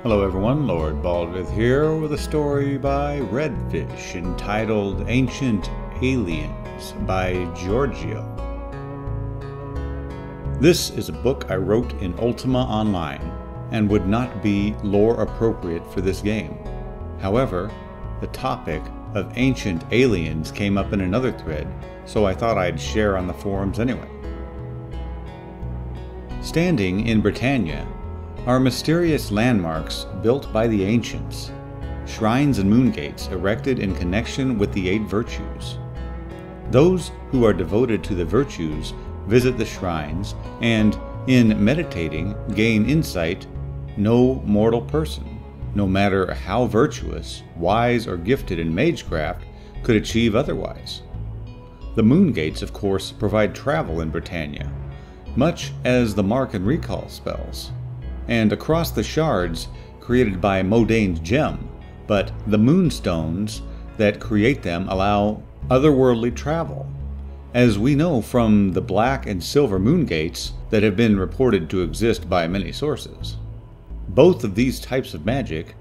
Hello everyone, Lord Baldrith here with a story by Redfish entitled Ancient Aliens by Giorgio. This is a book I wrote in Ultima Online and would not be lore appropriate for this game. However, the topic of ancient aliens came up in another thread, so I thought I'd share on the forums anyway. Standing in Britannia are mysterious landmarks built by the ancients, shrines and moongates erected in connection with the 8 virtues. Those who are devoted to the virtues visit the shrines and, in meditating, gain insight no mortal person, no matter how virtuous, wise, or gifted in magecraft, could achieve otherwise. The moongates, of course, provide travel in Britannia, much as the mark and recall spells, and across the shards created by Modain's gem, but the moonstones that create them allow otherworldly travel, as we know from the black and silver moongates that have been reported to exist by many sources. Both of these types of magic,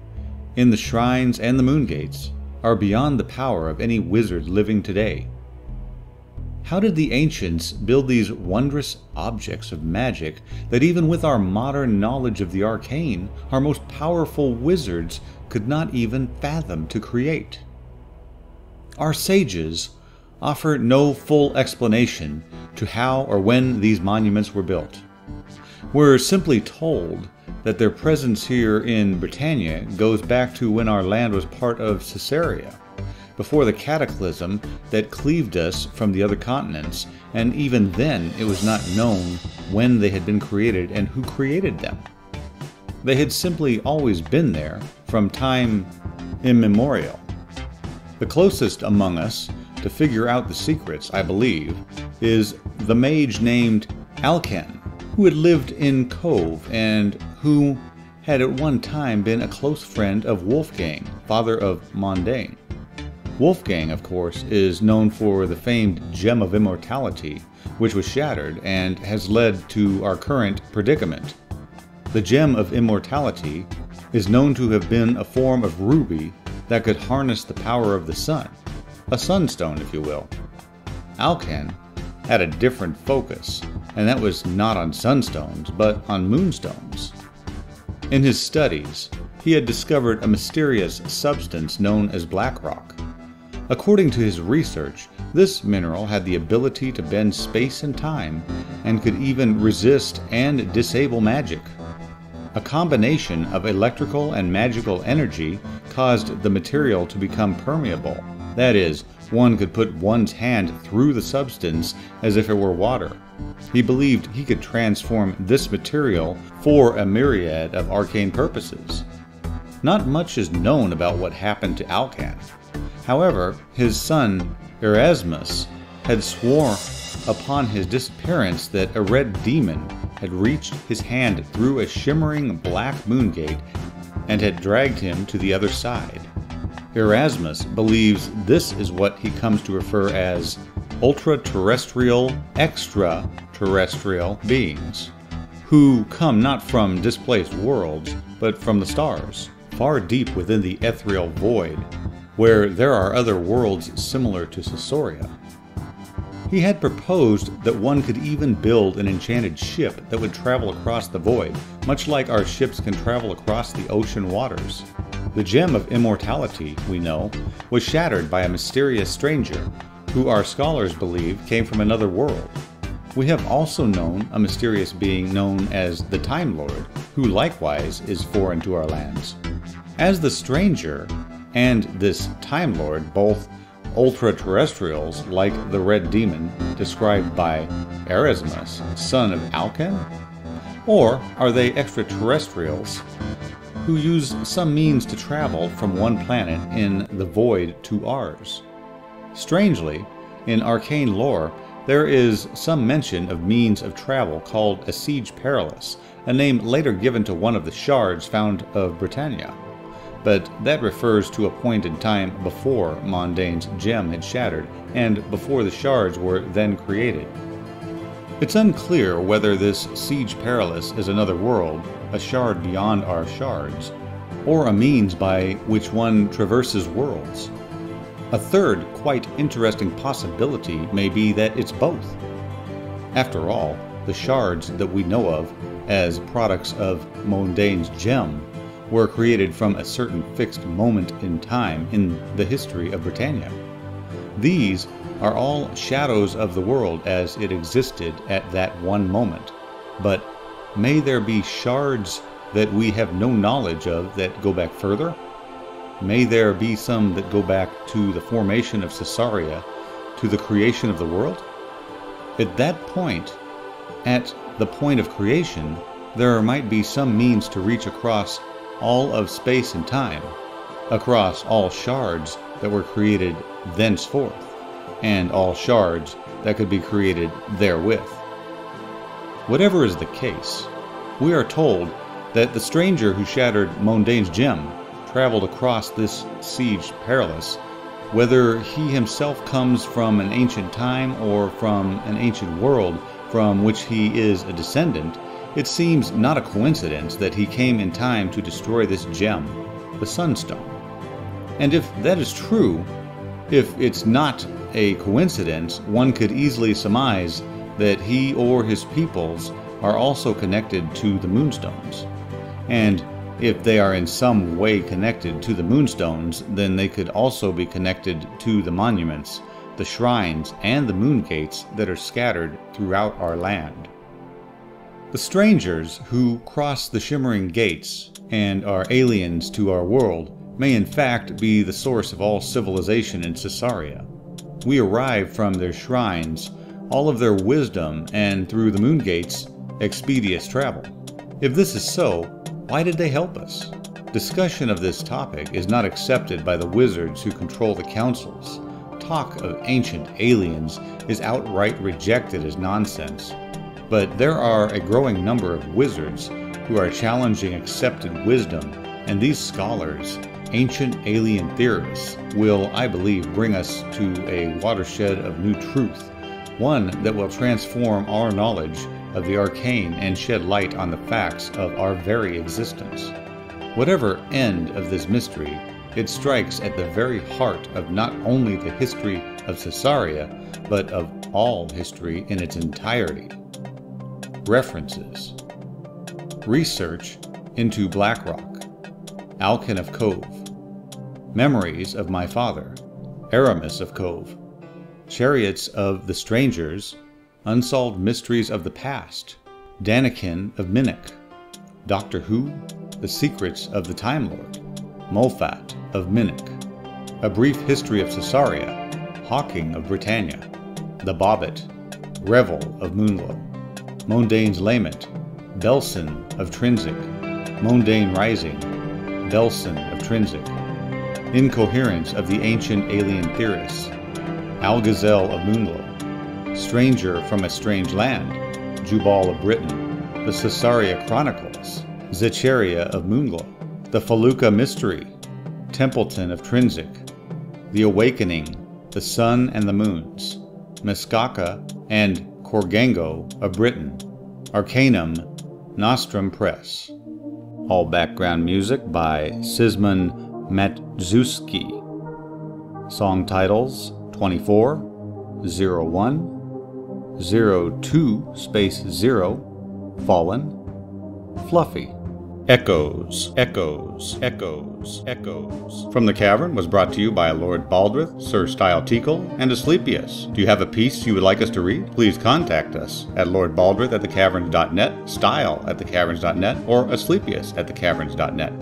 in the shrines and the moongates, are beyond the power of any wizard living today. How did the ancients build these wondrous objects of magic that even with our modern knowledge of the arcane, our most powerful wizards could not even fathom to create? Our sages offer no full explanation to how or when these monuments were built. We're simply told that their presence here in Britannia goes back to when our land was part of Caesarea, before the cataclysm that cleaved us from the other continents, and even then it was not known when they had been created and who created them. They had simply always been there from time immemorial. The closest among us to figure out the secrets, I believe, is the mage named Alcan, who had lived in Cove and who had at one time been a close friend of Wolfgang, father of Mondain. Wolfgang, of course, is known for the famed Gem of Immortality, which was shattered and has led to our current predicament. The Gem of Immortality is known to have been a form of ruby that could harness the power of the sun, a sunstone, if you will. Alcan had a different focus, and that was not on sunstones, but on moonstones. In his studies, he had discovered a mysterious substance known as black rock. According to his research, this mineral had the ability to bend space and time, and could even resist and disable magic. A combination of electrical and magical energy caused the material to become permeable. That is, one could put one's hand through the substance as if it were water. He believed he could transform this material for a myriad of arcane purposes. Not much is known about what happened to Alcan. However, his son Erasmus had sworn upon his disappearance that a red demon had reached his hand through a shimmering black moongate and had dragged him to the other side. Erasmus believes this is what he comes to refer as ultra-terrestrial, extraterrestrial beings, who come not from displaced worlds, but from the stars, far deep within the ethereal void, where there are other worlds similar to Caesarea. He had proposed that one could even build an enchanted ship that would travel across the void, much like our ships can travel across the ocean waters. The Gem of Immortality, we know, was shattered by a mysterious stranger, who our scholars believe came from another world. We have also known a mysterious being known as the Time Lord, who likewise is foreign to our lands. As the stranger and this Time Lord, both ultra-terrestrials like the Red Demon described by Erasmus, son of Alcan? Or are they extraterrestrials who use some means to travel from one planet in the void to ours? Strangely, in arcane lore, there is some mention of means of travel called a Siege Perilous, a name later given to one of the shards found of Britannia. But that refers to a point in time before Mondain's gem had shattered and before the shards were then created. It's unclear whether this Siege Perilous is another world, a shard beyond our shards, or a means by which one traverses worlds. A third, quite interesting possibility may be that it's both. After all, the shards that we know of as products of Mondane's gem were created from a certain fixed moment in time in the history of Britannia. These are all shadows of the world as it existed at that one moment, but may there be shards that we have no knowledge of that go back further? May there be some that go back to the formation of Caesarea, to the creation of the world? At that point, at the point of creation, there might be some means to reach across all of space and time, across all shards that were created thenceforth, and all shards that could be created therewith. Whatever is the case, we are told that the stranger who shattered Mondane's gem traveled across this siege perilous. Whether he himself comes from an ancient time or from an ancient world from which he is a descendant, it seems not a coincidence that he came in time to destroy this gem, the Sunstone. And if that is true, if it's not a coincidence, one could easily surmise that he or his peoples are also connected to the Moonstones. And if they are in some way connected to the Moonstones, then they could also be connected to the monuments, the shrines, and the moon gates that are scattered throughout our land. The strangers who cross the shimmering gates and are aliens to our world may in fact be the source of all civilization in Caesarea. We arrive from their shrines, all of their wisdom, and through the moon gates, expeditious travel. If this is so, why did they help us? Discussion of this topic is not accepted by the wizards who control the councils. Talk of ancient aliens is outright rejected as nonsense. But there are a growing number of wizards who are challenging accepted wisdom, and these scholars, ancient alien theorists, will, I believe, bring us to a watershed of new truth, one that will transform our knowledge of the arcane and shed light on the facts of our very existence. Whatever end of this mystery, it strikes at the very heart of not only the history of Caesarea, but of all history in its entirety. References: Research into Blackrock, Alkin of Cove, Memories of My Father, Aramis of Cove, Chariots of the Strangers, Unsolved Mysteries of the Past, Danikin of Minnock, Doctor Who, The Secrets of the Time Lord, Mulfat of Minnock, A Brief History of Caesarea, Hawking of Britannia, The Bobbit, Revel of Moonglow, Mondane's Lament, Belson of Trinsic, Mondane Rising, Belson of Trinsic, Incoherence of the Ancient Alien Theorists, Algazelle of Moonglow, Stranger from a Strange Land, Jubal of Britain, The Caesarea Chronicles, Zecheria of Moonglow, The Felucca Mystery, Templeton of Trinsic, The Awakening, The Sun and the Moons, Muskaka and Corgango of Britain, Arcanum, Nostrum Press. All background music by Sysman Matzuski. Song titles 24, 01, 02, space 0, Fallen, Fluffy. Echoes, Echoes, Echoes, Echoes. From the Cavern was brought to you by Lord Baldrith, Sir Style Teakle, and Asclepius. Do you have a piece you would like us to read? Please contact us at lordbaldrith@thecaverns.net, style@thecaverns.net, or Asclepius@thecaverns.net.